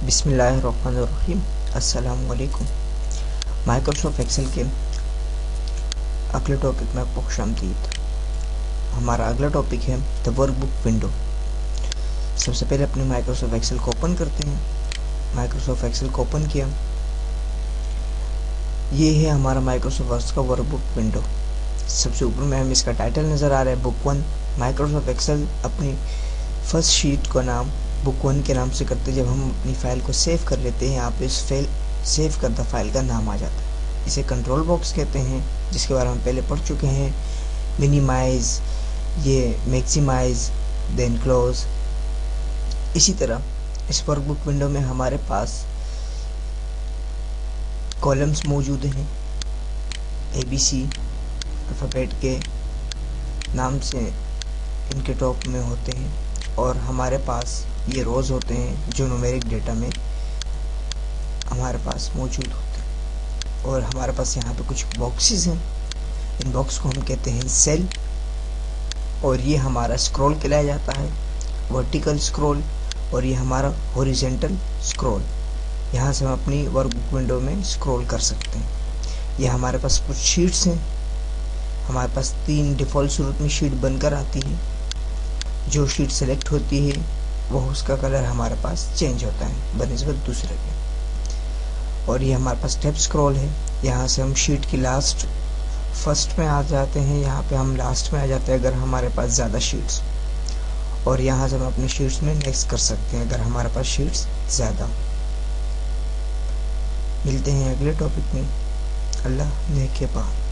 बिस्मिल्लाहिर्रहमानिर्रहीम। अस्सलामु अलैकुम। माइक्रोसॉफ्ट एक्सेल के अगले टॉपिक में आपको खुशामदीद। हमारा अगला टॉपिक है द वर्कबुक विंडो। सबसे पहले अपने माइक्रोसॉफ्ट एक्सेल को ओपन करते हैं। माइक्रोसॉफ्ट एक्सेल को ओपन किया, ये है हमारा माइक्रोसॉफ्ट वर्क्स का वर्कबुक विंडो। सबसे ऊपर में हमें इसका टाइटल नज़र आ रहा है, बुक 1। माइक्रोसॉफ्ट एक्सेल अपनी फर्स्ट शीट का नाम बुक 1 के नाम से करते हैं। जब हम अपनी फाइल को सेव कर लेते हैं, यहाँ पे इस सेव करदा फाइल का नाम आ जाता है। इसे कंट्रोल बॉक्स कहते हैं, जिसके बारे में हम पहले पढ़ चुके हैं। मिनिमाइज, ये मैक्सिमाइज, देन क्लोज। इसी तरह इस वर्कबुक विंडो में हमारे पास कॉलम्स मौजूद हैं, ABC अल्फ़ाबेट के नाम से इनके टॉप में होते हैं, और हमारे पास ये रोज़ होते हैं जो न्यूमेरिक डेटा में हमारे पास मौजूद होते हैं। और हमारे पास यहाँ पे कुछ बॉक्सेस हैं, इन बॉक्स को हम कहते हैं सेल। और ये हमारा स्क्रॉल कहलाया जाता है, वर्टिकल स्क्रॉल, और ये हमारा हॉरिजॉन्टल स्क्रॉल। यहाँ से हम अपनी वर्कबुक विंडो में स्क्रॉल कर सकते हैं। ये हमारे पास कुछ शीट्स हैं। हमारे पास 3 डिफ़ॉल्ट सूरत में शीट बनकर आती है। जो शीट सेलेक्ट होती है वो उसका कलर हमारे पास चेंज होता है बनिस्बत दूसरे के। और ये हमारे पास टैब स्क्रॉल है। यहाँ से हम शीट की लास्ट फर्स्ट में आ जाते हैं, यहाँ पे हम लास्ट में आ जाते हैं अगर हमारे पास ज़्यादा शीट्स। और यहाँ से हम अपने शीट्स में नेक्स्ट कर सकते हैं अगर हमारे पास शीट्स ज़्यादा। मिलते हैं अगले टॉपिक में। अल्लाह ने के बाद।